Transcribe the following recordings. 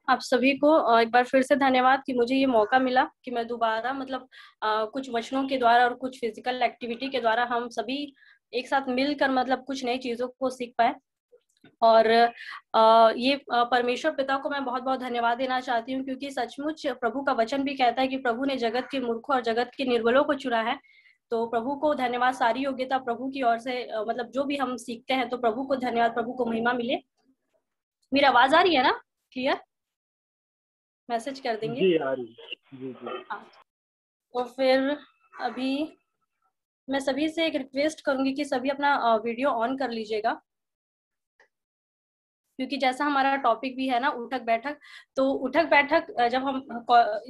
आप सभी को एक बार फिर से धन्यवाद कि मुझे ये मौका मिला कि मैं दोबारा मतलब कुछ वचनों के द्वारा और कुछ फिजिकल एक्टिविटी के द्वारा हम सभी एक साथ मिलकर मतलब कुछ नई चीजों को सीख पाए। और ये परमेश्वर पिता को मैं बहुत बहुत धन्यवाद देना चाहती हूँ, क्योंकि सचमुच प्रभु का वचन भी कहता है कि प्रभु ने जगत के मूर्खों और जगत के निर्बलों को चुना है। तो प्रभु को धन्यवाद, सारी योग्यता प्रभु की ओर से, मतलब जो भी हम सीखते हैं तो प्रभु को धन्यवाद, प्रभु को महिमा मिले। मेरी आवाज आ रही है ना क्लियर? मैसेज कर देंगे जी आ रही जी जी। तो फिर अभी मैं सभी से एक रिक्वेस्ट करूंगी कि सभी अपना वीडियो ऑन कर लीजिएगा, क्योंकि जैसा हमारा टॉपिक भी है ना उठक बैठक, तो उठक बैठक जब हम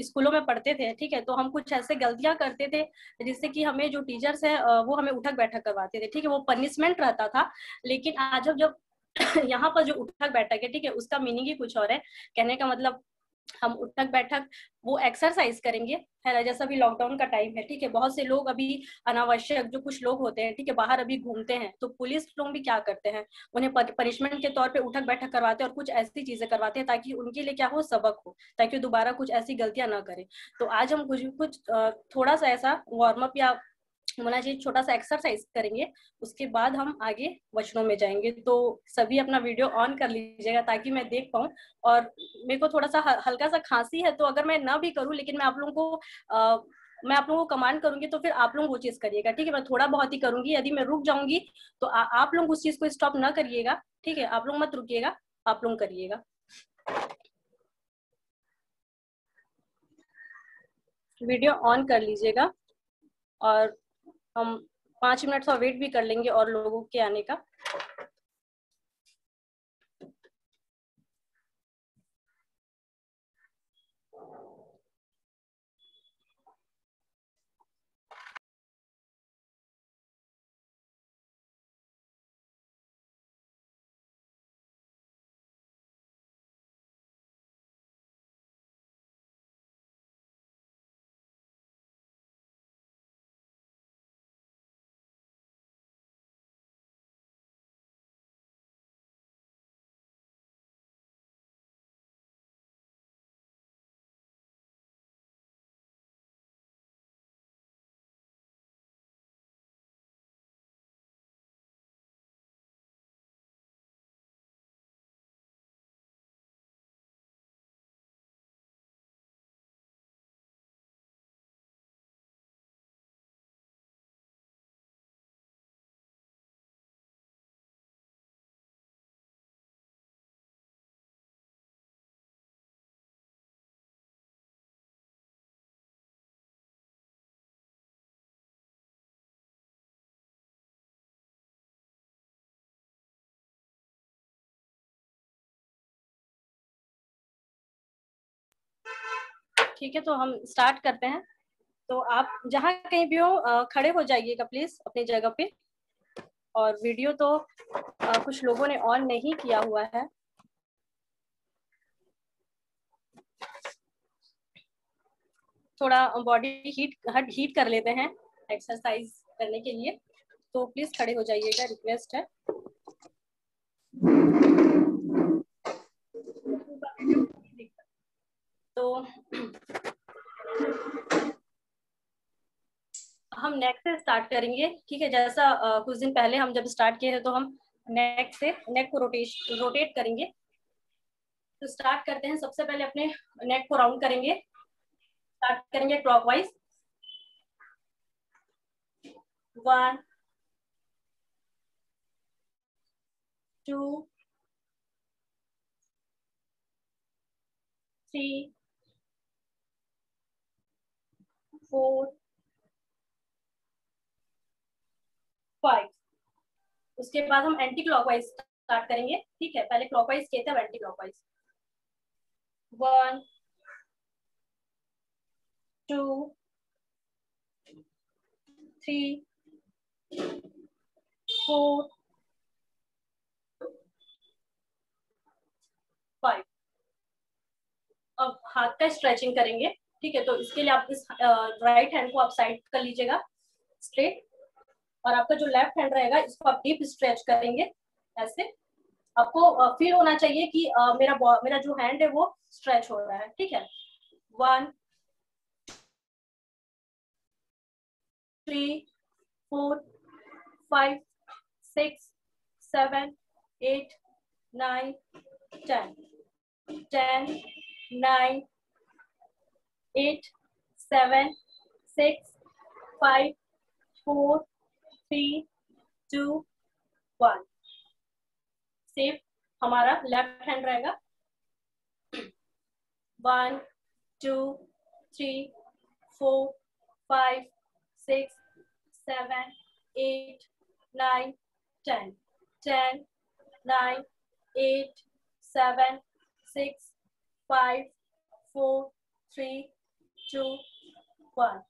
स्कूलों में पढ़ते थे, ठीक है, तो हम कुछ ऐसे गलतियां करते थे जिससे कि हमें जो टीचर्स है वो हमें उठक बैठक करवाते थे, ठीक है, वो पनिशमेंट रहता था। लेकिन आज जब यहाँ पर जो उठक बैठक है, ठीक है, उसका मीनिंग ही कुछ और है। कहने का मतलब हम उठक बैठक वो एक्सरसाइज करेंगे, है ना, जैसा भी लॉकडाउन का टाइम है, ठीक है, बहुत से लोग अभी अनावश्यक जो कुछ लोग होते हैं, ठीक है, बाहर अभी घूमते हैं, तो पुलिस लोग भी क्या करते हैं, उन्हें पनिशमेंट के तौर पे उठक बैठक करवाते हैं और कुछ ऐसी चीजें करवाते हैं ताकि उनके लिए क्या हो, सबक हो, ताकि दोबारा कुछ ऐसी गलतियां ना करें। तो आज हम कुछ थोड़ा सा ऐसा वार्म अप या होना चाहिए, छोटा सा एक्सरसाइज करेंगे, उसके बाद हम आगे वचनों में जाएंगे। तो सभी अपना वीडियो ऑन कर लीजिएगा ताकि मैं देख पाऊँ। और मेरे को थोड़ा सा हल्का सा खांसी है, तो अगर मैं ना भी करूँ लेकिन मैं आप लोगों को मैं आप लोगों को कमांड करूंगी तो फिर आप लोग वो चीज करिएगा, ठीक है। मैं थोड़ा बहुत ही करूंगी, यदि मैं रुक जाऊंगी तो आप लोग उस चीज को स्टॉप ना करिएगा, ठीक है, आप लोग मत रुकिएगा, आप लोग करिएगा। वीडियो ऑन कर लीजिएगा और हम 5 मिनट का वेट भी कर लेंगे और लोगों के आने का। ठीक है, तो हम स्टार्ट करते हैं। तो आप जहाँ कहीं भी हो खड़े हो जाइएगा प्लीज अपनी जगह पे। और वीडियो तो कुछ लोगों ने ऑन नहीं किया हुआ है। थोड़ा बॉडी हीट कर लेते हैं एक्सरसाइज करने के लिए, तो प्लीज खड़े हो जाइएगा, रिक्वेस्ट है। तो हम नेक से स्टार्ट करेंगे, ठीक है। जैसा कुछ दिन पहले हम जब स्टार्ट किए थे तो हम नेक को रोटेट करेंगे। तो स्टार्ट करते हैं, सबसे पहले अपने नेक को राउंड करेंगे, स्टार्ट करेंगे क्लॉकवाइज। 1 2 3 4 5। उसके बाद हम एंटी क्लॉकवाइज स्टार्ट करेंगे, ठीक है, पहले क्लॉकवाइज किए थे, अब एंटी क्लॉकवाइज। 1 2 3 4 5। अब हाथ का स्ट्रेचिंग करेंगे, ठीक है। तो इसके लिए आप इस राइट हैंड को आप साइड कर लीजिएगा स्ट्रेट, और आपका जो लेफ्ट हैंड रहेगा इसको आप डीप स्ट्रेच करेंगे ऐसे, आपको फील होना चाहिए कि मेरा जो हैंड है वो स्ट्रेच हो रहा है, ठीक है। 1 3 4 5 6 7 8 9 10 10 9 8 7 6 5 4 3 2 1। सेफ हमारा लेफ्ट हैंड रहेगा। 1 2 3 4 5 6 7 8 9 10 10 9 8 7 6 5 4 3 2 1।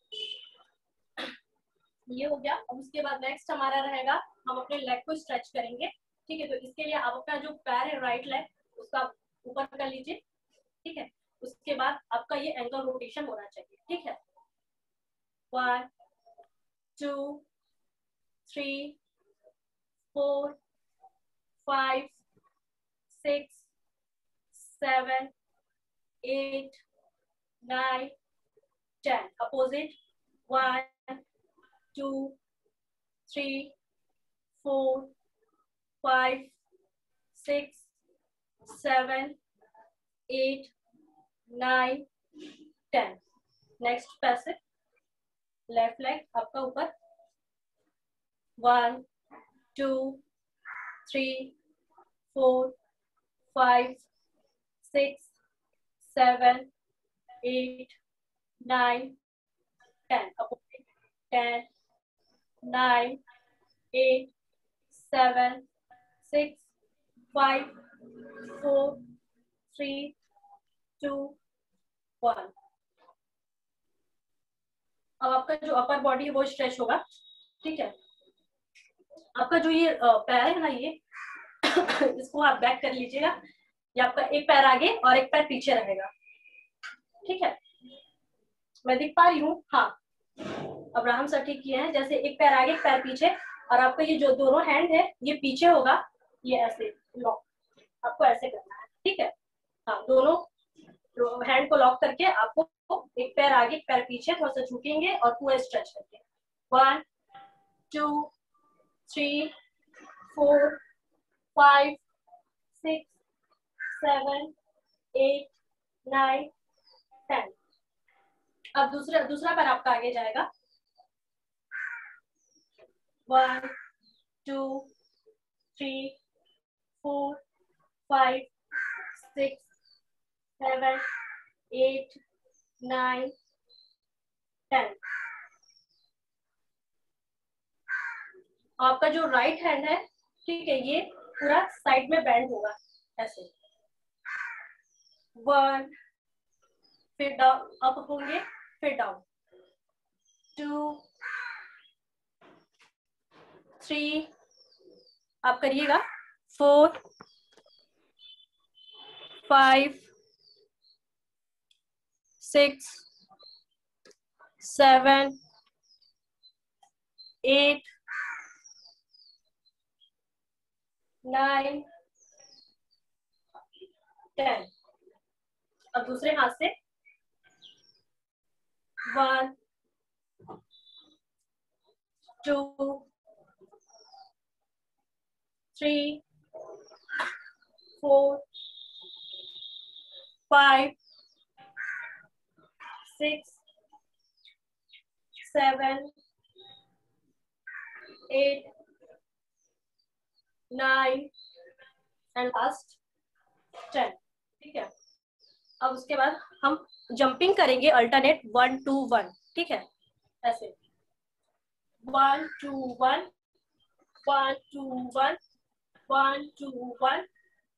ये हो गया। अब उसके बाद नेक्स्ट हमारा रहेगा, हम अपने लेग को स्ट्रेच करेंगे, ठीक है। तो इसके लिए आप अपना जो पैर है राइट लेग उसका ऊपर कर लीजिए, ठीक है। उसके बाद आपका ये एंकल रोटेशन होना चाहिए, ठीक है। 1 2 3 4 5 6 7 8 9 10। Opposite 1 2 3 4 5 6 7 8 9 10। Next passage left leg आपका ऊपर 1 2 3 4 5 6 7 8 9 10। अपोजिट 10 9 8 7 6 5 4 3 2 1। अब आपका जो अपर बॉडी है वो स्ट्रेच होगा, ठीक है। आपका जो ये पैर है ना, ये इसको आप बैक कर लीजिएगा। ये आपका एक पैर आगे और एक पैर पीछे रहेगा, ठीक है। मैं दिख पा रही हूँ? हाँ, अब्राहम सर ठीक किए हैं। जैसे एक पैर आगे एक पैर पीछे, और आपका ये जो दोनों हैंड है ये पीछे होगा, ये ऐसे लॉक आपको ऐसे करना है, ठीक है। हाँ, दोनों हैंड को लॉक करके आपको एक पैर आगे एक पैर पीछे थोड़ा सा झुकेंगे और पूरा स्ट्रेच करके 1 2 3 4 5 6 7 8 9 10। अब दूसरा पैर आपका आगे जाएगा। 1 2 3 4 5 6 7 8 9 10। आपका जो राइट हैंड है, ठीक है, ये पूरा साइड में बैंड होगा ऐसे। 1 फिर डाउन, अप होंगे, फिर डाउन। 2 3 आप करिएगा। 4 5 6 7 8 9 10। अब दूसरे हाथ से 1 2 3 4 5 6 7 8 9 एंड लास्ट 10, ठीक है। अब उसके बाद हम जंपिंग करेंगे अल्टरनेट 1 2 1, ठीक है, ऐसे 1 2 1 1 2 1 1 2 1।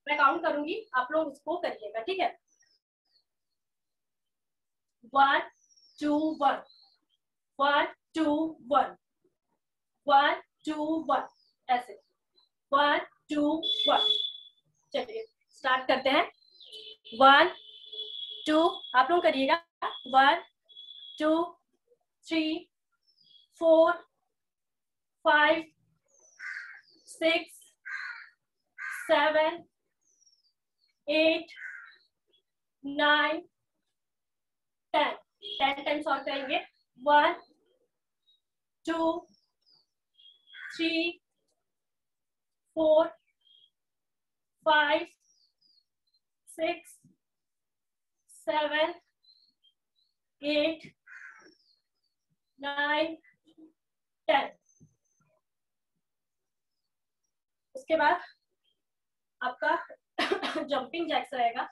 मैं काउंट करूंगी, आप लोग उसको करिएगा, ठीक है। 1 2 1 1 2 1 1 2 1, ऐसे 1 2 1। चलिए स्टार्ट करते हैं। 1 2 आप लोग करिएगा। 1 2 3 4 5 6 7 8 9 10 10 टाइम्स और करेंगे 1 2 3 4 5 6 7 8 9 10। उसके बाद आपका जंपिंग जैक्स रहेगा,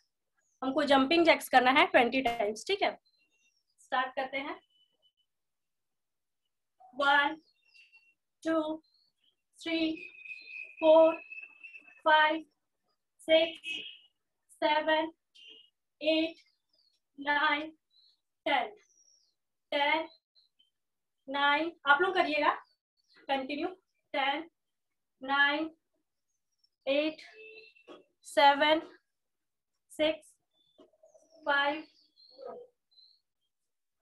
हमको जंपिंग जैक्स करना है 20 टाइम्स, ठीक है। स्टार्ट करते हैं 1 2 3 4 5 6 7 8 9 10 10 9 आप लोग करिएगा कंटिन्यू 10 9 8 7 6 5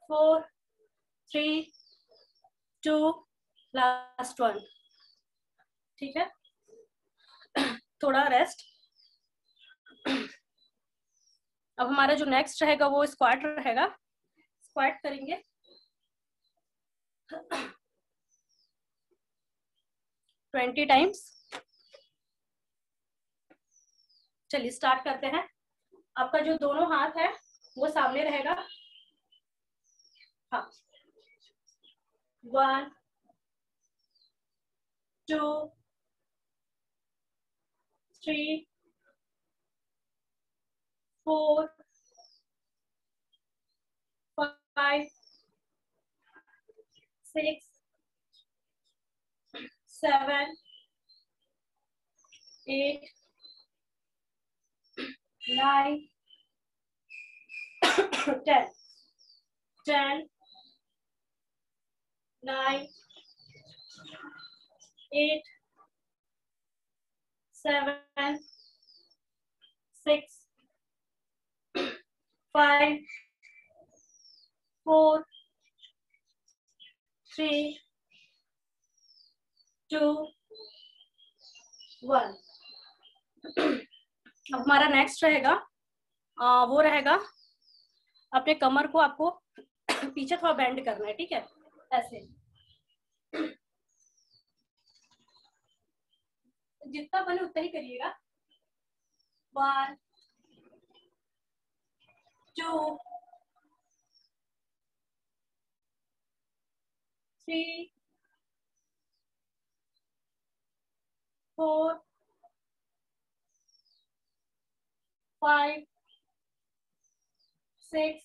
4 3 2 लास्ट 1, ठीक है। थोड़ा रेस्ट। अब हमारा जो नेक्स्ट रहेगा वो स्क्वाट रहेगा, स्क्वाट करेंगे 20 टाइम्स। चलिए स्टार्ट करते हैं। आपका जो दोनों हाथ है वो सामने रहेगा, हाँ 1 2 3 4 5 6 7 8 9 10 10 9 8 7 6 5 4 3 2 1। अब हमारा नेक्स्ट रहेगा वो रहेगा अपने कमर को आपको पीछे थोड़ा बेंड करना है, ठीक है, ऐसे जितना बने उतना ही करिएगा। 1 2 3 4 5 6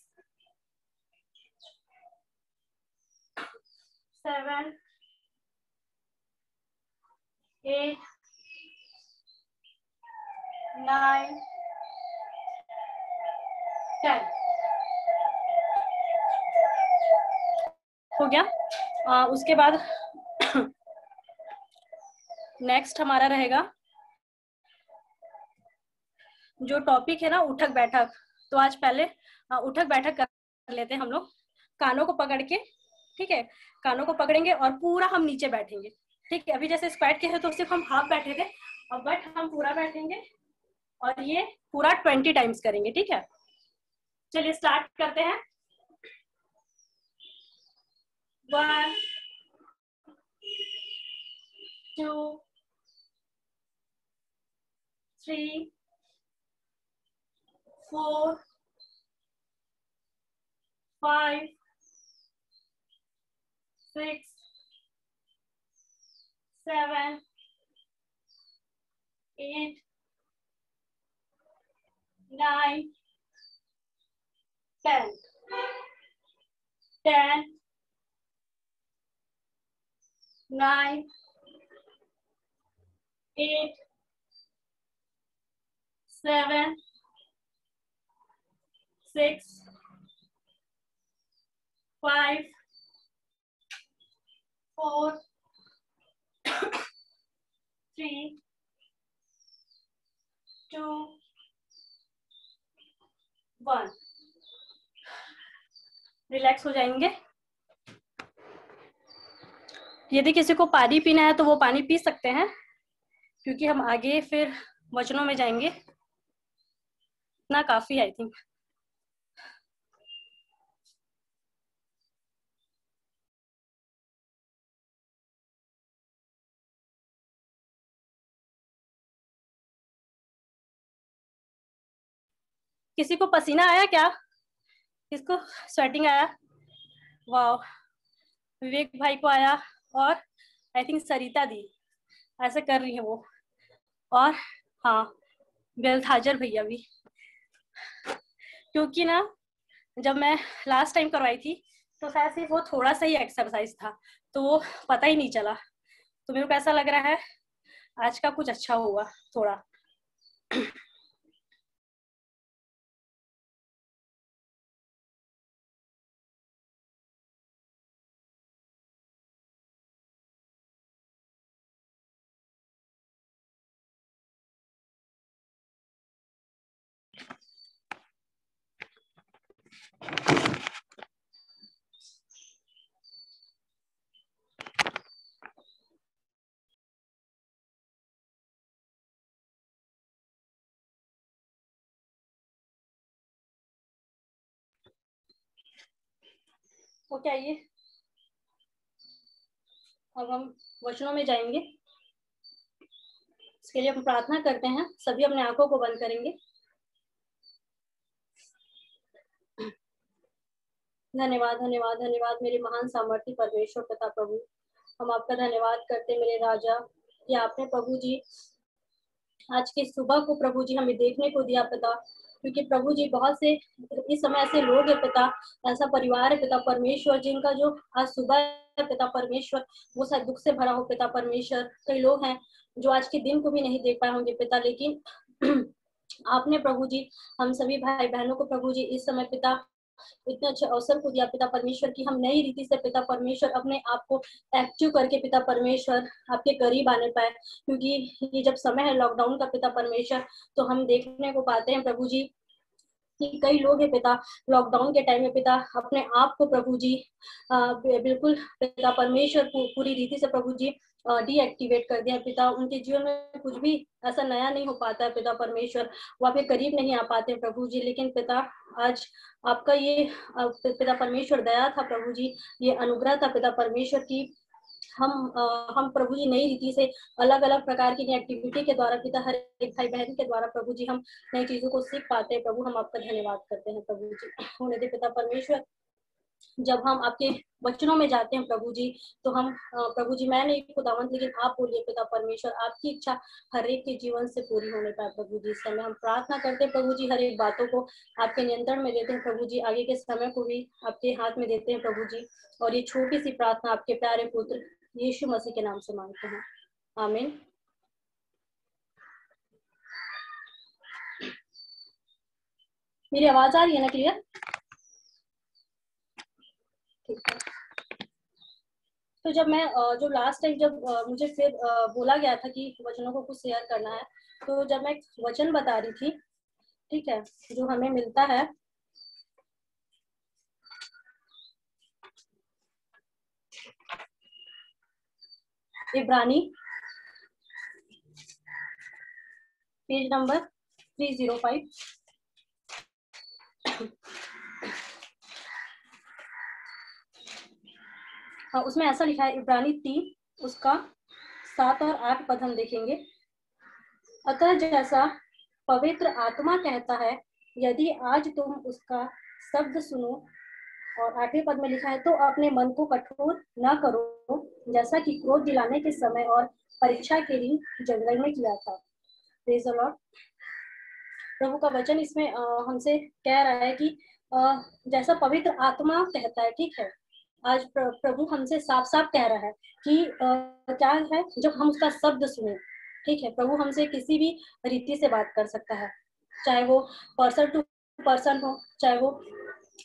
7 8 9 10 हो गया। उसके बाद नेक्स्ट हमारा रहेगा जो टॉपिक है ना उठक बैठक। तो आज पहले उठक बैठक कर लेते हैं हम लोग, कानों को पकड़ के, ठीक है, कानों को पकड़ेंगे और पूरा हम नीचे बैठेंगे, ठीक है। अभी जैसे स्क्वाट के हैं तो सिर्फ हम हाफ बैठे थे, अब बट हम पूरा बैठेंगे और ये पूरा 20 टाइम्स करेंगे, ठीक है। चलिए स्टार्ट करते हैं। 1 2 3 4 5 6 7 8 9 10 10 9 8 7 6 5 4 3 2 1। रिलैक्स हो जाएंगे। यदि किसी को पानी पीना है तो वो पानी पी सकते हैं, क्योंकि हम आगे फिर वचनों में जाएंगे ना, काफी आई थिंक। किसी को पसीना आया क्या? किसको स्वेटिंग आया? वाह, विवेक भाई को आया, और आई थिंक सरिता दी ऐसे कर रही है वो, और हाँ बेलथाजर भैया भी। क्योंकि ना जब मैं लास्ट टाइम करवाई थी तो शायद सिर्फ वो थोड़ा सा ही एक्सरसाइज था, तो वो पता ही नहीं चला। तो मेरे को ऐसा लग रहा है आज का कुछ अच्छा हुआ थोड़ा। ओके, आइए अब हम वचनों में जाएंगे। इसके लिए हम प्रार्थना करते हैं, सभी अपने आंखों को बंद करेंगे। धन्यवाद धन्यवाद धन्यवाद मेरे महान सामर्थ्य परमेश्वर पिता प्रभु, हम आपका धन्यवाद करते मेरे राजा कि आपने प्रभु जी आज की सुबह को प्रभु जी हमें देखने को दिया पिता। क्योंकि प्रभु जी बहुत से इस समय ऐसे लोग है पिता, ऐसा परिवार है पिता परमेश्वर, जिनका जो आज सुबह है पिता परमेश्वर वो शायद दुख से भरा हो पिता परमेश्वर। कई लोग हैं जो आज के दिन को भी नहीं देख पाए होंगे पिता, लेकिन आपने प्रभु जी हम सभी भाई बहनों को प्रभु जी इस समय पिता इतने अच्छे अवसर को दिया पिता परमेश्वर की हम नई रीति से पिता परमेश्वर अपने आप को एक्टिव करके पिता परमेश्वर आपके करीब आने पाए। क्योंकि ये जब समय है लॉकडाउन का पिता परमेश्वर, तो हम देखने को पाते हैं प्रभु जी कि कई लोग हैं पिता लॉकडाउन के टाइम में पिता अपने आप को प्रभु जी बिल्कुल पिता परमेश्वर पूरी रीति से प्रभु जी डीएक्टिवेट कर दिया पिता। उनके जीवन में कुछ भी ऐसा नया नहीं हो पाता है पिता परमेश्वर, वो आपके करीब नहीं आ पाते हैं प्रभु जी। लेकिन पिता आज आपका ये पिता परमेश्वर दया था प्रभु जी, ये अनुग्रह था पिता परमेश्वर की हम प्रभु जी नई रीति से अलग अलग प्रकार की एक्टिविटी के द्वारा पिता हर एक भाई बहन के द्वारा प्रभु जी हम नई चीजों को सीख पाते हैं प्रभु। हम आपका धन्यवाद करते हैं प्रभु जी। होने दे पिता परमेश्वर, जब हम आपके वचनों में जाते हैं प्रभु जी, तो हम प्रभु जी मैं नहीं खुदावंत लेकिन आप बोलिए पिता परमेश्वर, आपकी इच्छा हर एक के जीवन से पूरी होने पाए प्रभु जी। इस समय हम प्रार्थना करते हैं प्रभु जी, हर एक बातों को आपके नियंत्रण में देते हैं प्रभु जी, आगे के समय को भी आपके हाथ में देते हैं प्रभु जी। और ये छोटी सी प्रार्थना आपके प्यारे पुत्र यीशु मसीह के नाम से मांगते हैं, आमीन। मेरी आवाज आ रही है ना क्लियर? ठीक है। तो जब मैं जो लास्ट टाइम जब मुझे फिर बोला गया था कि वचनों को कुछ शेयर करना है, तो जब मैं वचन बता रही थी, ठीक है, जो हमें मिलता है इब्रानी पेज नंबर 305। हाँ, उसमें ऐसा लिखा है इब्रानी 3 उसका 7 और 8 पद हम देखेंगे। अतः जैसा पवित्र आत्मा कहता है, यदि आज तुम उसका शब्द सुनो, और 8वें पद में लिखा है, तो अपने मन को कठोर न करो जैसा कि क्रोध दिलाने के समय और परीक्षा के लिए जंगल में किया था। Praise the Lord. प्रभु का वचन इसमें हमसे कह रहा है कि जैसा पवित्र आत्मा कहता है, ठीक है, आज प्रभु हमसे साफ साफ कह रहा है कि क्या है, जब हम उसका शब्द सुने, ठीक है, प्रभु हमसे किसी भी रीति से बात कर सकता है, चाहे वो पर्सन टू पर्सन हो, चाहे वो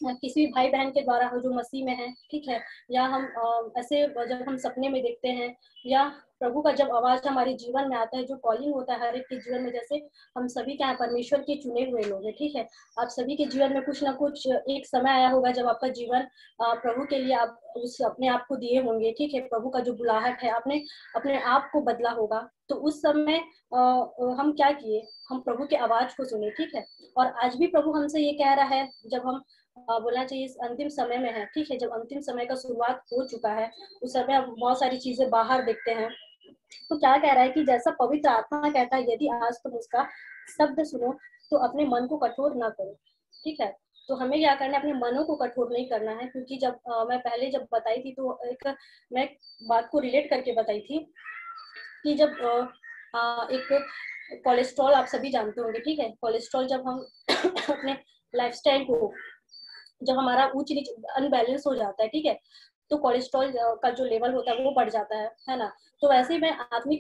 किसी भी भाई बहन के द्वारा हो जो मसीह में है, ठीक है, या हम ऐसे जब हम सपने में देखते हैं, या प्रभु का जब आवाज हमारे जीवन में आता है, जो कॉलिंग होता है हर एक के जीवन में, जैसे हम सभी क्या है, परमेश्वर के चुने हुए लोग हैं, ठीक है। आप सभी के जीवन में कुछ ना कुछ एक समय आया होगा जब आपका जीवन प्रभु के लिए आप उस अपने आप को दिए होंगे, ठीक है। प्रभु का जो बुलाहट है, आपने अपने आप को बदला होगा। तो उस समय हम क्या किए, हम प्रभु की आवाज को सुने, ठीक है। और आज भी प्रभु हमसे ये कह रहा है, जब हम बोलना चाहिए इस अंतिम समय में है, ठीक है, जब अंतिम समय का शुरुआत हो चुका है, उस समय हम बहुत सारी चीजें बाहर देखते हैं। तो क्या कह रहा है कि जैसा पवित्र आत्मा कहता है, यदि आज तुम उसका शब्द सुनो तो अपने मन को कठोर ना करो, ठीक है। तो हमें क्या करना है, अपने मनों को कठोर नहीं करना है। क्योंकि जब मैं पहले जब बताई थी, तो मैं बात को रिलेट करके बताई थी कि जब एक कोलेस्ट्रॉल, आप सभी जानते होंगे, ठीक है। कोलेस्ट्रॉल जब हम अपने लाइफस्टाइल को, जब हमारा ऊंच नीच अनबैलेंस हो जाता है, ठीक है, तो कोलेस्ट्रॉल का जो लेवल होता है वो बढ़ जाता है ना। तो वैसे ही मैं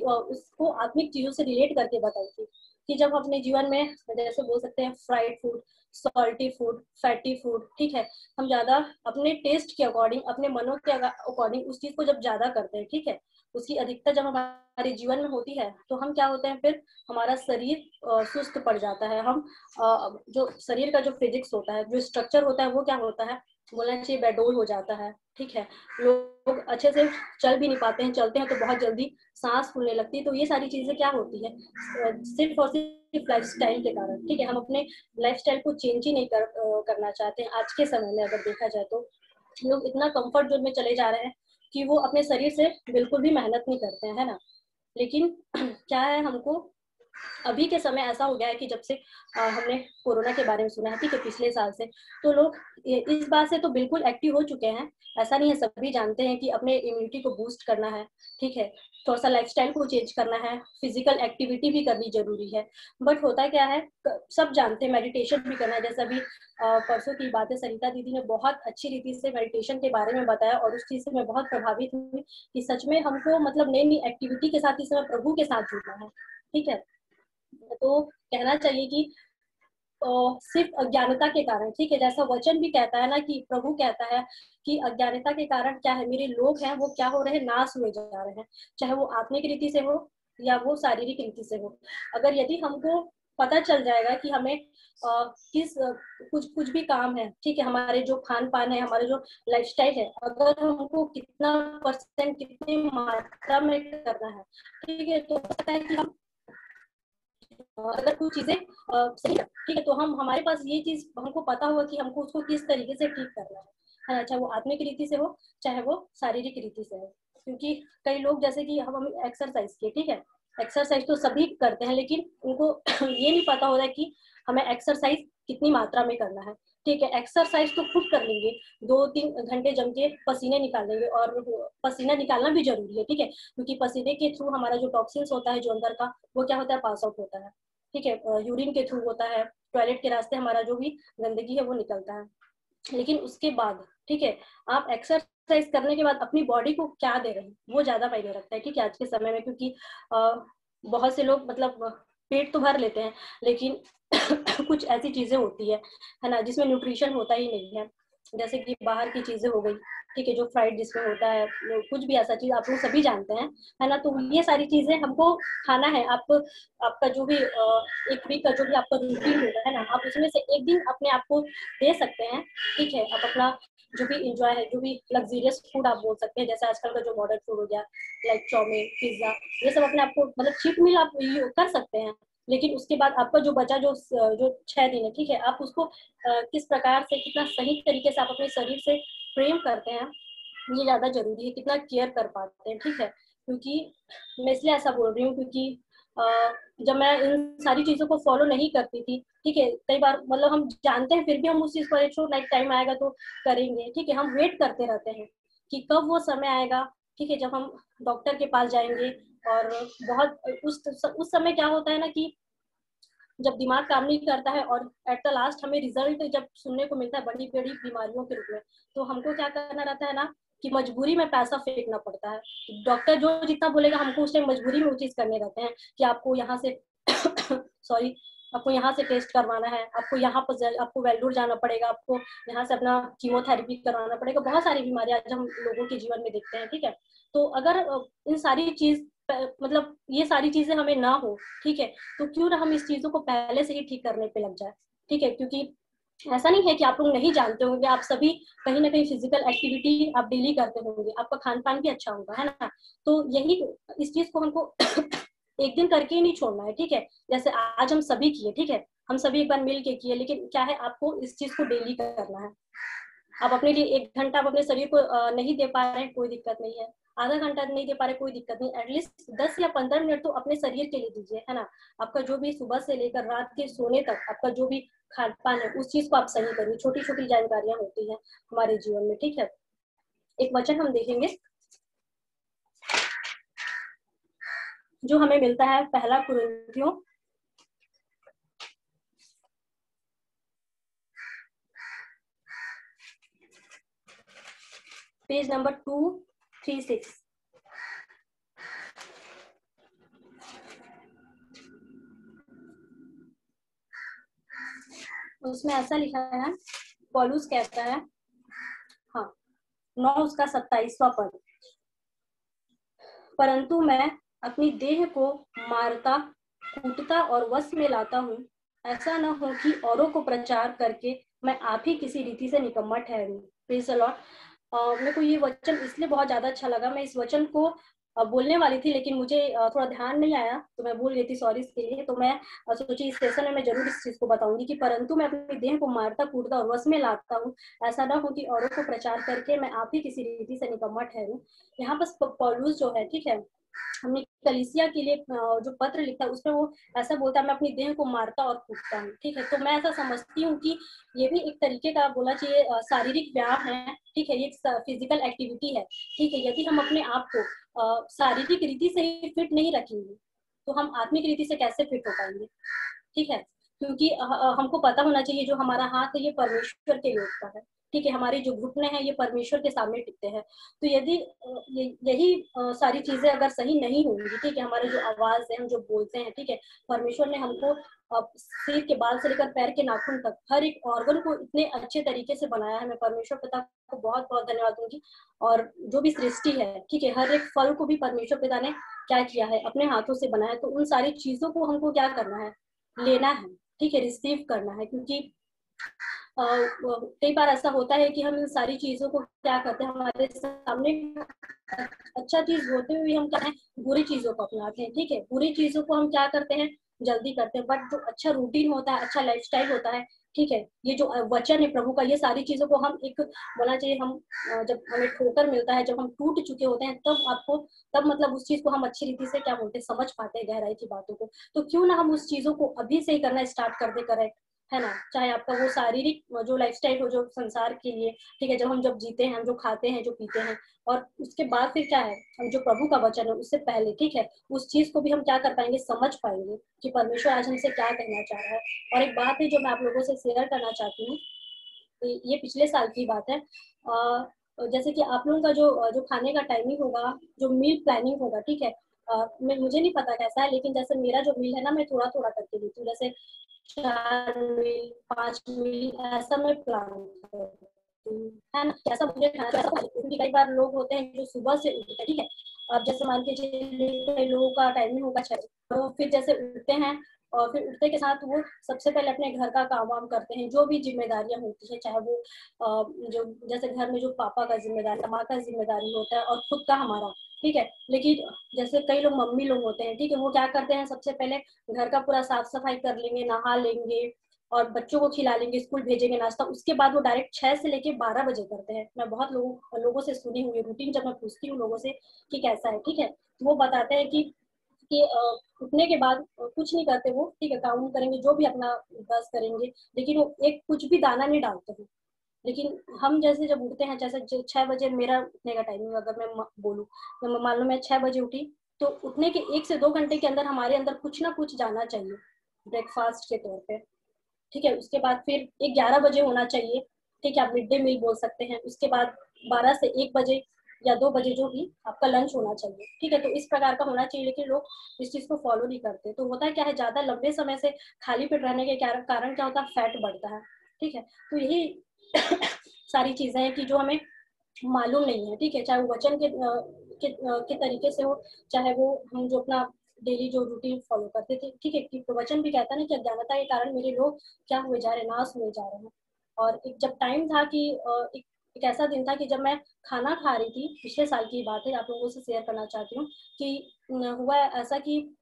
उसको आत्मिक चीजों से रिलेट करके बताई थी कि जब अपने जीवन में, जैसे बोल सकते हैं, fried food, salty food, fatty food, ठीक है, हम ज्यादा अपने टेस्ट के अकॉर्डिंग, अपने मनों के अकॉर्डिंग उस चीज को जब ज्यादा करते हैं, ठीक है, उसकी अधिकता जब हमारे जीवन में होती है, तो हम क्या होते हैं, फिर हमारा शरीर सुस्त पड़ जाता है। हम जो शरीर का जो फिजिक्स होता है, जो स्ट्रक्चर होता है, वो क्या होता है, बोलना चाहिए बेडोल हो जाता है, ठीक है। लोग अच्छे से चल भी नहीं पाते हैं, चलते हैं तो बहुत जल्दी सांस फूलने लगती है। तो ये सारी चीजें क्या होती है, सिर्फ और सिर्फ लाइफस्टाइल के कारण, ठीक है। हम अपने लाइफस्टाइल को चेंज ही नहीं करना चाहते हैं। आज के समय में अगर देखा जाए तो लोग इतना कंफर्ट जोन में चले जा रहे हैं कि वो अपने शरीर से बिल्कुल भी मेहनत नहीं करते हैं, है ना। लेकिन क्या है, हमको अभी के समय ऐसा हो गया है कि जब से हमने कोरोना के बारे में सुना है, ठीक है, पिछले साल से, तो लोग इस बात से तो बिल्कुल एक्टिव हो चुके हैं। ऐसा नहीं है, सभी जानते हैं कि अपने इम्यूनिटी को बूस्ट करना है, ठीक है, थोड़ा सा लाइफस्टाइल को चेंज करना है, फिजिकल एक्टिविटी भी करनी जरूरी है। बट होता क्या है, सब जानते हैं मेडिटेशन भी करना है। जैसे अभी परसों की बात है, सरिता दीदी ने बहुत अच्छी रीति से मेडिटेशन के बारे में बताया, और उस चीज से मैं बहुत प्रभावित हुई कि सच में हमको मतलब नई नई एक्टिविटी के साथ इस समय प्रभु के साथ जुड़ना है, ठीक है। तो कहना चाहिए कि सिर्फ अज्ञानता के कारण, ठीक है, जैसा वचन भी कहता है ना, कि प्रभु कहता है कि अज्ञानता के कारण क्या है, मेरे लोग हैं वो क्या हो रहे हैं, नाश हुए जा रहे हैं, चाहे वो आत्मिक रीति से हो या वो शारीरिक रीति से हो। अगर यदि हमको पता चल जाएगा कि हमें कुछ भी काम है, ठीक है, हमारे जो खान पान है, हमारे जो लाइफस्टाइल है, अगर हमको कितना परसेंट, कितनी मात्रा में करना है, ठीक है, तो पता है कि हम अगर कुछ चीजें सही है, ठीक है, तो हम हमारे पास ये चीज हमको पता होगा कि हमको उसको किस तरीके से ठीक करना है ना, चाहे वो आत्मिक रीति से हो, चाहे वो शारीरिक रीति से हो। क्योंकि कई लोग, जैसे कि हम एक्सरसाइज किए, ठीक है, एक्सरसाइज तो सभी करते हैं, लेकिन उनको ये नहीं पता होता है कि हमें एक्सरसाइज कितनी मात्रा में करना है, ठीक है। एक्सरसाइज तो खुद कर लेंगे, 2-3 घंटे जम के पसीने निकाल लेंगे, और पसीना निकालना भी जरूरी है, ठीक है, क्योंकि पसीने के थ्रू हमारा जो टॉक्सिन्स होता है, जो अंदर का, वो क्या होता है, पास आउट होता है, ठीक है। यूरिन के थ्रू होता है, टॉयलेट के रास्ते हमारा जो भी गंदगी है वो निकलता है। लेकिन उसके बाद, ठीक है, आप एक्सरसाइज करने के बाद अपनी बॉडी को क्या दे रहे हैं, वो ज्यादा मायने रखता है, ठीक है, आज के समय में। क्योंकि बहुत से लोग मतलब पेट तो भर लेते हैं, लेकिन कुछ ऐसी चीजें होती है ना, जिसमें न्यूट्रिशन होता ही नहीं है। जैसे कि बाहर की चीजें हो गई, ठीक है, जो फ्राइड जिसमें होता है, कुछ भी ऐसा चीज आप लोग सभी जानते हैं, है ना। तो ये सारी चीजें हमको खाना है। आपका जो भी एक वीक का जो भी आपका रूटीन होगा, है ना, आप उसमें से एक दिन अपने आप को दे सकते हैं, ठीक है। आप अपना जो भी इंजॉय है, जो भी लग्जरियस फूड आप बोल सकते हैं, जैसे आजकल का जो मॉडर्न फूड हो गया, लाइक चाउमीन, पिज्जा, ये सब अपने आप को मतलब चीट मील आप कर सकते हैं। लेकिन उसके बाद आपका जो बचा जो 6 दिन है, ठीक है, आप उसको किस प्रकार से, कितना सही तरीके से आप अपने शरीर से प्रेम करते हैं, ये ज्यादा जरूरी है, कितना केयर कर पाते हैं, ठीक है। क्योंकि मैं इसलिए ऐसा बोल रही हूँ, क्योंकि जब मैं इन सारी चीजों को फॉलो नहीं करती थी, ठीक है, कई बार मतलब हम जानते हैं, फिर भी हम उस चीज को लाइक टाइम आएगा तो करेंगे, ठीक है, हम वेट करते रहते हैं कि कब वो समय आएगा, ठीक है, जब हम डॉक्टर के पास जाएंगे। और बहुत उस समय क्या होता है ना, कि जब दिमाग काम नहीं करता है, और एट द लास्ट हमें रिजल्ट जब सुनने को मिलता है बड़ी बड़ी बीमारियों के रूप में, तो हमको क्या करना रहता है ना, कि मजबूरी में पैसा फेंकना पड़ता है। डॉक्टर जो जितना बोलेगा, हमको उस टाइम मजबूरी में वो चीज करने रहते हैं कि आपको यहाँ से सॉरी, आपको यहाँ से टेस्ट करवाना है, आपको यहाँ पर आपको वेल्लूर जाना पड़ेगा, आपको यहाँ से अपना कीमोथेरेपी करवाना पड़ेगा। बहुत सारी बीमारियां आज हम लोगों के जीवन में देखते हैं, ठीक है। तो अगर इन सारी चीज मतलब ये सारी चीजें हमें ना हो, ठीक है, तो क्यों ना हम इस चीजों को पहले से ही ठीक करने पे लग जाए, ठीक है, क्योंकि ऐसा नहीं है कि आप लोग नहीं जानते होंगे, आप सभी कहीं ना कहीं फिजिकल एक्टिविटी आप डेली करते होंगे, आपका खान पान भी अच्छा होगा, है ना। तो यही इस चीज को हमको एक दिन करके ही नहीं छोड़ना है, ठीक है। जैसे आज हम सभी किए, ठीक है, हम सभी एक बार मिल के किए, लेकिन क्या है, आपको इस चीज को डेली करना है। आप अपने लिए 1 घंटा आप अपने शरीर को नहीं दे पा रहे हैं, कोई दिक्कत नहीं है। आधा घंटा नहीं दे पा रहे, कोई दिक्कत नहीं, एटलीस्ट 10 या 15 मिनट तो अपने शरीर के लिए दीजिए, है ना। आपका जो भी सुबह से लेकर रात के सोने तक आपका जो भी खान पान है, उस चीज को आप सही करिए। छोटी छोटी जानकारियां होती हैं हमारे जीवन में, ठीक है। एक वचन हम देखेंगे जो हमें मिलता है, पहला कुरिन्थियों पेज नंबर 236। उसमें ऐसा लिखा है, पौलुस कहता है, हाँ, 9 उसका 27वां पद, परंतु मैं अपनी देह को मारता, कूटता और वश में लाता हूँ, ऐसा न हो कि औरों को प्रचार करके मैं आप ही किसी रीति से निकम्मा ठहरूं। Praise the Lord. मेरे को ये वचन इसलिए बहुत ज्यादा अच्छा लगा, मैं इस वचन को बोलने वाली थी, लेकिन मुझे थोड़ा ध्यान नहीं आया, तो मैं भूल गई थी, सॉरी इसके लिए। तो मैं सोची इस सेशन में मैं जरूर इस चीज को बताऊंगी कि परंतु मैं अपनी देह को मारता, कूटता और वश में लाता हूँ, ऐसा ना हो कि औरों को प्रचार करके मैं आप ही किसी रीति से निकम्मा ठहरूं। यहाँ पर पौलुस जो है, ठीक है, हमने कलीसिया के लिए जो पत्र लिखा है, उसमें वो ऐसा बोलता है, मैं अपनी देह को मारता और कूटता हूँ, ठीक है। तो मैं ऐसा समझती हूँ कि ये भी एक तरीके का बोला चाहिए शारीरिक व्यायाम है, ठीक है, ये फिजिकल एक्टिविटी है, ठीक है। यदि हम अपने आप को शारीरिक रीति से ही फिट नहीं रखेंगे, तो हम आत्मिक रीति से कैसे फिट हो पाएंगे, ठीक है। क्योंकि हमको पता होना चाहिए, जो हमारा हाथ है ये परमेश्वर के योग का है, ठीक है, हमारी जो घुटने हैं ये परमेश्वर के सामने टिकते हैं। तो यदि यही सारी चीजें अगर सही नहीं होंगी, ठीक है, हमारे जो आवाज है, हम जो बोलते हैं, ठीक है, परमेश्वर ने हमको सिर के बाल से लेकर पैर के नाखून तक हर एक ऑर्गन को इतने अच्छे तरीके से बनाया है। मैं परमेश्वर पिता को बहुत बहुत धन्यवाद दूंगी। और जो भी सृष्टि है, ठीक है, हर एक फल को भी परमेश्वर पिता ने क्या किया है, अपने हाथों से बनाया है। तो उन सारी चीजों को हमको क्या करना है, लेना है, ठीक है, रिसीव करना है। क्योंकि कई बार ऐसा होता है कि हम इन सारी चीजों को क्या करते हैं, हमारे सामने अच्छा चीज होते हुए हम क्या है, बुरी चीजों को अपनाते हैं, ठीक है। बुरी चीजों को हम क्या करते हैं, जल्दी करते हैं। बट जो अच्छा रूटीन होता है, अच्छा लाइफस्टाइल होता है, ठीक है, ये जो वचन है प्रभु का, ये सारी चीजों को हम एक बोलना चाहिए, हम जब हमें ठोकर मिलता है, जब हम टूट चुके होते हैं, तब आपको तब मतलब उस चीज को हम अच्छी रीति से क्या बोलते हैं, समझ पाते हैं गहराई की बातों को। तो क्यों ना हम उस चीजों को अभी से ही करना स्टार्ट कर दे, करेक्ट है ना। चाहे आपका वो शारीरिक जो लाइफस्टाइल हो, जो संसार के लिए, ठीक है, जब जीते हैं, हम जो खाते हैं, जो पीते हैं, और उसके बाद फिर क्या है, हम जो प्रभु का वचन है उससे पहले, ठीक है, उस चीज को भी हम क्या कर पाएंगे, समझ पाएंगे कि परमेश्वर आज हमसे क्या कहना चाह रहा है। और एक बात है जो मैं आप लोगों से शेयर करना चाहती हूँ, ये पिछले साल की बात है। जैसे कि आप लोगों का जो खाने का टाइमिंग होगा, जो मील प्लानिंग होगा, ठीक है, मुझे नहीं पता कैसा है, लेकिन जैसे मेरा जो मील है ना, मैं थोड़ा थोड़ा करके देती हूँ, जैसे 4 मील 5 मील ऐसा मैं प्लान करती हूँ, है ना। जैसा मुझे खाना, क्योंकि कई बार लोग होते हैं जो सुबह से उठते हैं, ठीक है। अब जैसे मान के चलिए कई लोगों का टाइमिंग होगा 6, तो फिर जैसे उठते हैं, और फिर उठते के साथ वो सबसे पहले अपने घर का काम वाम करते हैं, जो भी जिम्मेदारियां होती है, चाहे वो जो जैसे घर में जो पापा का जिम्मेदारी, माँ का जिम्मेदारी होता है, और खुद का हमारा, ठीक है। लेकिन जैसे कई लोग मम्मी लोग होते हैं, ठीक है, वो क्या करते हैं, सबसे पहले घर का पूरा साफ सफाई कर लेंगे, नहा लेंगे, और बच्चों को खिला लेंगे, स्कूल भेजेंगे नाश्ता, उसके बाद वो डायरेक्ट 6 से लेके 12 बजे करते हैं। मैं बहुत लोगों से सुनी हुई रूटीन, जब मैं पूछती हूँ लोगों से कि कैसा है, ठीक है, तो वो बताते हैं कि उठने के बाद कुछ नहीं करते वो, ठीक है, काम करेंगे, जो भी अपना बस करेंगे, लेकिन वो एक कुछ भी दाना नहीं डालते हैं। लेकिन हम जैसे जब उठते हैं, जैसे 6 बजे मेरा उठने का टाइमिंग, अगर मैं बोलूँ, तो मान लो मैं 6 बजे उठी, तो उठने के 1 से 2 घंटे के अंदर हमारे अंदर कुछ ना कुछ जाना चाहिए ब्रेकफास्ट के तौर पे, ठीक है। उसके बाद फिर 11 बजे होना चाहिए, ठीक है, आप मिड डे मील बोल सकते हैं। उसके बाद 12 से 1 बजे या 2 बजे जो भी आपका लंच होना चाहिए, ठीक है। तो इस प्रकार का होना चाहिए, लेकिन लोग इस चीज को फॉलो नहीं करते। तो होता क्या है, ज्यादा लंबे समय से खाली पेट रहने के कारण क्या होता है, फैट बढ़ता है, ठीक है। तो यही सारी चीजें हैं कि जो हमें मालूम नहीं है, ठीक है, चाहे वो वचन के तरीके से हो, चाहे वो हम जो अपना डेली जो रूटीन फॉलो करते थे, ठीक है, कि वचन भी कहता है ना कि अज्ञानता के कारण मेरे लोग क्या हुए जा रहे हैं, नाश हुए जा रहे हैं। और एक जब टाइम था कि एक ऐसा दिन था कि जब मैं खाना खा रही थी, पिछले साल की बात है, आप लोगों से शेयर करना चाहती हूँ कि हुआ ऐसा कि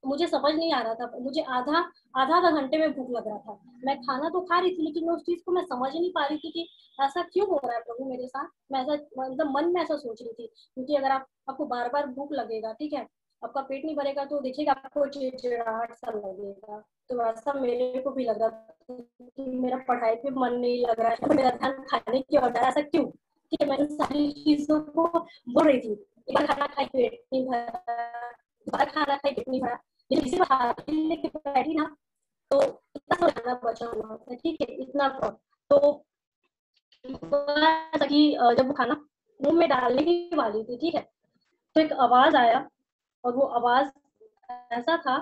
मुझे समझ नहीं आ रहा था, मुझे आधा आधा आधा घंटे में भूख लग रहा था। मैं खाना तो खा रही थी लेकिन मैं उस चीज को मैं समझ ही नहीं पा रही थी कि ऐसा क्यों हो रहा है प्रभु मेरे साथ। मैं ऐसा मतलब मन में ऐसा सोच रही थी, क्योंकि अगर आपको बार बार भूख लगेगा, ठीक है, आपका पेट नहीं भरेगा तो देखिएगा आपको चिड़चिड़ाहट सा लगेगा। तो ऐसा मेरे को भी लग रहा था कि मेरा पढ़ाई पे मन नहीं लग रहा है, मेरा ध्यान खाने की ओर, ऐसा क्यों? ठीक है, मैं इन सारी चीजों को बोल रही थी, एक बार खाना खाई पेट नहीं भरा, दोबारा खाना खाई पेट नहीं भरा, लेकिन इसी बात लेके बैठी ना, तो इतना सा खाना बचा हुआ था, ठीक है, इतना तो कि जब वो खाना मुंह में डालने की वाली थी, ठीक है, तो एक आवाज आया, और वो आवाज ऐसा था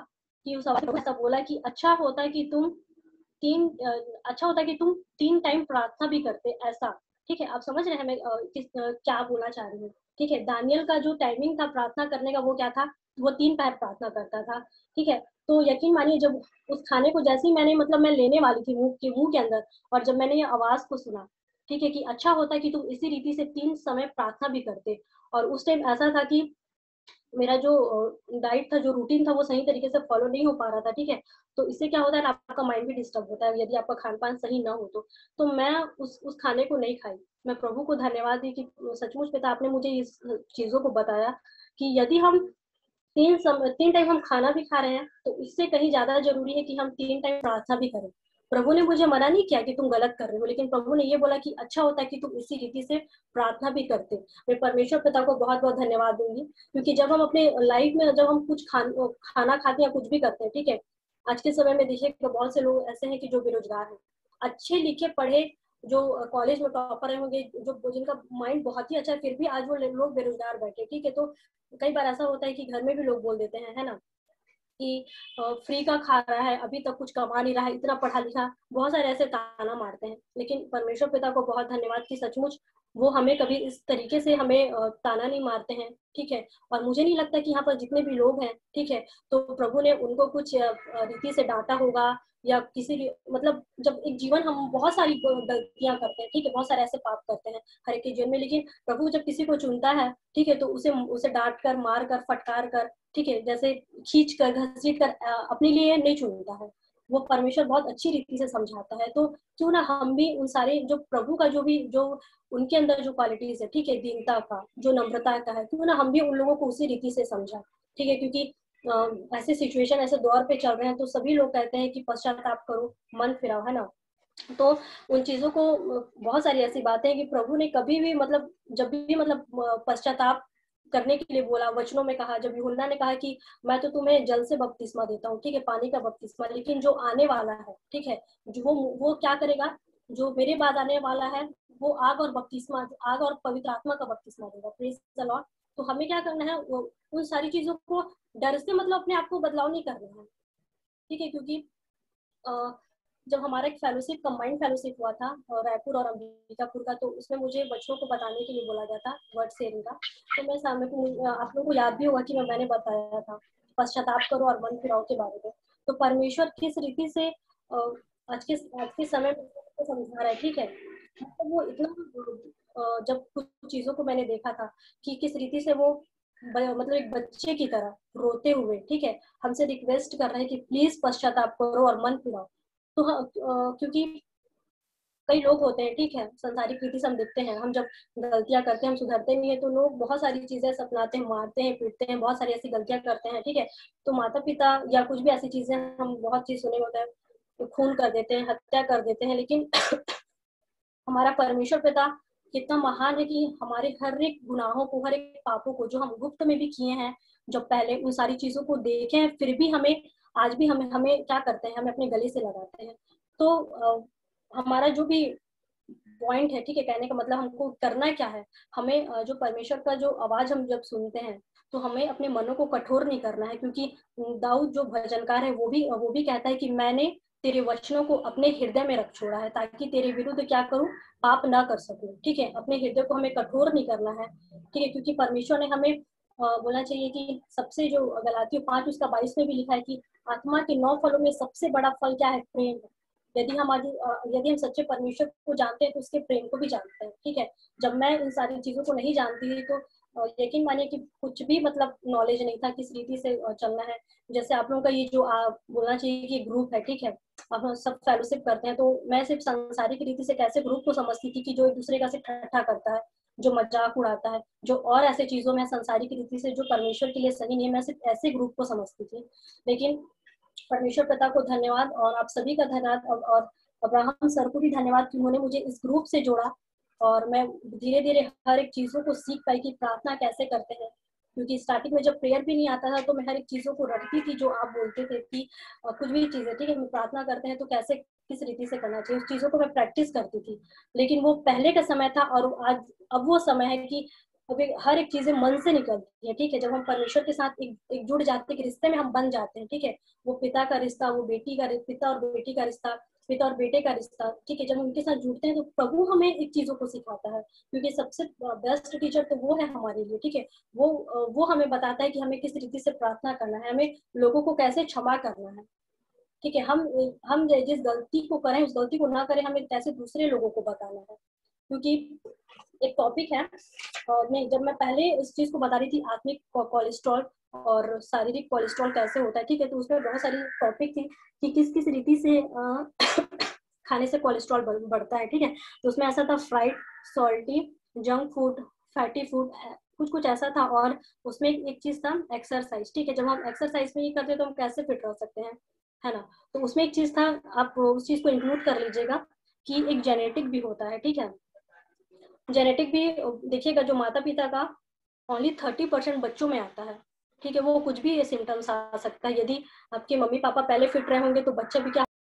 कि उस आवाज ने ऐसा बोला कि अच्छा होता है कि तुम अच्छा होता है कि तुम 3 टाइम प्रार्थना भी करते, ऐसा। ठीक है, आप समझ रहे हैं मैं क्या बोलना चाह रही हूँ? ठीक है, दानियल का जो टाइमिंग था प्रार्थना करने का वो क्या था, वो 3 पहर प्रार्थना करता था। ठीक है, तो यकीन मानिए जब उस खाने को जैसे ही मैंने मतलब मैं लेने वाली थी मुंह के अंदर, और जब मैंने ये आवाज को सुना, ठीक है, कि अच्छा होता है कि तुम इसी रीति से 3 समय प्रार्थना भी करते। और उस टाइम ऐसा था कि मेरा जो डाइट था, जो रूटीन था, वो सही तरीके से फॉलो नहीं हो पा रहा था। ठीक है, तो इससे क्या होता है ना, आपका माइंड भी डिस्टर्ब होता है यदि आपका खान पान सही ना हो तो मैं उस खाने को नहीं खाई। मैं प्रभु को धन्यवाद दी कि सचमुच पिता आपने मुझे इस चीजों को बताया कि यदि हम 3 टाइम हम खाना भी खा रहे हैं तो इससे कहीं ज्यादा जरूरी है कि हम 3 टाइम प्रार्थना भी करें। प्रभु ने मुझे मना नहीं किया कि तुम गलत कर रहे हो, लेकिन प्रभु ने ये बोला कि अच्छा होता है कि तुम इसी रीति से प्रार्थना भी करते। मैं परमेश्वर पिता को बहुत बहुत धन्यवाद दूंगी, क्योंकि जब हम अपने लाइफ में जब हम कुछ खाना खाते हैं, कुछ भी करते हैं, ठीक है, आज के समय में देखिए तो बहुत से लोग ऐसे हैं कि जो बेरोजगार हैं, अच्छे लिखे पढ़े, जो कॉलेज में टॉपर होंगे, जो जिनका माइंड बहुत ही अच्छा है, फिर भी आज वो लोग बेरोजगार बैठे। ठीक है, तो कई बार ऐसा होता है कि घर में भी लोग बोल देते हैं, है ना, कि फ्री का खा रहा है, अभी तक कुछ कमा नहीं रहा है, इतना पढ़ा लिखा, बहुत सारे ऐसे ताना मारते हैं। लेकिन परमेश्वर पिता को बहुत धन्यवाद कि सचमुच वो हमें कभी इस तरीके से हमें ताना नहीं मारते हैं। ठीक है, और मुझे नहीं लगता कि यहाँ पर जितने भी लोग हैं, ठीक है, तो प्रभु ने उनको कुछ रीति से डांटा होगा, या किसी मतलब जब एक जीवन हम बहुत सारी गलतियां करते हैं, ठीक है, बहुत सारे ऐसे पाप करते हैं हर एक के जीवन में, लेकिन प्रभु जब किसी को चुनता है, ठीक है, तो उसे डांट कर, मार कर, फटकार कर, ठीक है, जैसे खींच कर, घसीट कर अपने लिए नहीं चुनता है। वो परमेश्वर बहुत अच्छी रीति से समझाता है। तो क्यों ना हम भी उन सारे जो प्रभु का जो उनके अंदर जो क्वालिटीज है, ठीक है, दीनता का, जो नम्रता का है, क्यों ना हम भी उन लोगों को उसी रीति से समझा। ठीक है, क्योंकि ऐसे सिचुएशन, ऐसे दौर पे चल रहे हैं, तो सभी लोग कहते हैं कि पश्चाताप करो, मन फिराओ, है ना। तो उन चीजों को बहुत सारी ऐसी बातें हैं कि प्रभु ने कभी भी मतलब जब भी मतलब पश्चाताप करने के लिए बोला, वचनों में कहा, जब यूहन्ना ने कहा कि मैं तो तुम्हें जल से बपतिस्मा देता हूँ, ठीक है, पानी का बपतिस्मा, लेकिन जो आने वाला है, ठीक है, जो वो क्या करेगा, जो मेरे बाद आने वाला है, वो आग और बपतिस्मा, आग और पवित्र आत्मा का बपतिस्मा देगा। Praise the Lord. तो हमें क्या करना है, उन सारी चीजों को डर से मतलब अपने आप को बदलाव नहीं करना है। ठीक है, क्योंकि जब हमारा एक फेलोशिप, कंबाइंड फेलोशिप हुआ था रायपुर और अंबिकापुर का, तो उसमें मुझे बच्चों को बताने के लिए बोला गया था, वर्ड शेयरिंग का। तो मैं सामने को आप लोगों को याद भी होगा कि मैंने बताया था पश्चाताप करो और मन फिराओ के बारे में। तो परमेश्वर किस रीति से आज के समय में समझा रहा है, ठीक है, मतलब वो इतना जब कुछ चीजों को मैंने देखा था कि किस रीति से वो मतलब एक बच्चे की तरह रोते हुए, ठीक है, हमसे रिक्वेस्ट कर रहे हैं कि प्लीज पश्चाताप करो और मन फिराओ। तो क्योंकि कई लोग होते हैं, ठीक है, संसारिक रीति से हम देखते हैं, हम जब गलतियां करते हैं, हम सुधरते नहीं है, तो लोग बहुत सारी चीजें सपनाते हैं, मारते हैं, पीटते हैं, बहुत सारी ऐसी गलतियां करते हैं। ठीक है, तो माता पिता या कुछ भी ऐसी चीजें हम बहुत चीज सुने होते हैं, तो खून कर देते हैं, हत्या कर देते हैं, लेकिन हमारा परमेश्वर पिता कितना महान है कि हमारे हर एक गुनाहों को, हर एक पापों को जो हम गुप्त में भी किए हैं, जब पहले उन सारी चीजों को देखे हैं, फिर भी हमें आज भी हमें हमें क्या करते हैं, हमें अपने गले से लगाते हैं। तो हमारा जो भी पॉइंट है, ठीक है, कहने का मतलब हमको करना क्या है, हमें जो परमेश्वर का जो आवाज हम जब सुनते हैं, तो हमें अपने मनों को कठोर नहीं करना है, क्योंकि दाऊद जो भजनकार है वो भी कहता है कि मैंने तेरे वचनों को अपने हृदय में रख छोड़ा है, ताकि तेरे विरुद्ध क्या करूं, पाप ना कर सकूं। ठीक है, अपने हृदय को हमें कठोर नहीं करना है। ठीक है, क्योंकि परमेश्वर ने हमें बोलना चाहिए कि सबसे जो गलातियों 5 उसका 22 में भी लिखा है कि आत्मा के 9 फलों में सबसे बड़ा फल क्या है, प्रेम है। यदि हम सच्चे परमेश्वर को जानते हैं तो उसके प्रेम को भी जानते हैं। ठीक है, जब मैं इन सारी चीजों को नहीं जानती थी तो यकीन मानिए कि कुछ भी मतलब नॉलेज नहीं था किस रीति से चलना है। जैसे आप लोगों का ये जो बोलना चाहिए कि ग्रुप है, ठीक है, अब हम सब फेलोशिप करते हैं, तो मैं सिर्फ सांसारिक रीति से कैसे ग्रुप को समझती थी कि जो एक दूसरे का सिर्फ ठट्ठा करता है, जो मजाक उड़ाता है, जो और ऐसे चीजों में सांसारिक रीति से जो परमेश्वर के लिए सही नहीं है, मैं सिर्फ ऐसे ग्रुप को समझती थी। लेकिन परमेश्वर पिता को धन्यवाद और आप सभी का धन्यवाद, और अब्राहम सर को भी धन्यवाद कि उन्होंने मुझे इस ग्रुप से जोड़ा, और मैं धीरे धीरे हर एक चीजों को सीख पाई कि प्रार्थना कैसे करते हैं। क्योंकि स्टार्टिंग में जब प्रेयर भी नहीं आता था तो मैं हर एक चीजों को रटती थी जो आप बोलते थे कि कुछ भी चीजें, ठीक है, हम प्रार्थना करते हैं तो कैसे किस रीति से करना चाहिए, उस चीजों को मैं प्रैक्टिस करती थी। लेकिन वो पहले का समय था, और आज अब वो समय है कि अब हर एक चीजें मन से निकलती है। ठीक है, जब हम परमेश्वर के साथ एक जुड़ जाते हैं, रिश्ते में हम बन जाते हैं। ठीक है, वो पिता का रिश्ता, वो बेटी का, पिता और बेटी का रिश्ता, पिता और बेटे का रिश्ता। ठीक है, जब हम उनके साथ जुड़ते हैं तो प्रभु हमें एक चीजों को सिखाता है, क्योंकि सबसे बेस्ट टीचर तो वो है हमारे लिए। ठीक है, वो हमें बताता है कि हमें किस रीति से प्रार्थना करना है, हमें लोगों को कैसे क्षमा करना है। ठीक है, हम जिस गलती को करें उस गलती को ना करें, हमें कैसे दूसरे लोगों को बताना है। क्योंकि एक टॉपिक है, नहीं, जब मैं पहले इस चीज को बता रही थी आत्मिक कोलेस्ट्रॉल और शारीरिक कोलेस्ट्रॉल कैसे होता है, ठीक है, तो उसमें बहुत सारी टॉपिक थी कि किस किस रीति से खाने से कोलेस्ट्रॉल बढ़ता है। ठीक है, तो उसमें ऐसा था fried, salty, junk food, fatty food, कुछ कुछ ऐसा था। और उसमें एक चीज था एक्सरसाइज। ठीक है, जब हम एक्सरसाइज नहीं करते तो हम कैसे फिट रह सकते हैं, है ना। तो उसमें एक चीज था, आप उस चीज को इंक्लूड कर लीजिएगा कि एक जेनेटिक भी होता है। ठीक है, जेनेटिक भी देखिएगा, जो माता पिता का ओनली 30% बच्चों में आता है। ठीक है, वो कुछ भी सिम्टम्स आ सकता है। यदि आपके मम्मी पापा पहले फिट रहे होंगे तो बच्चा भी क्या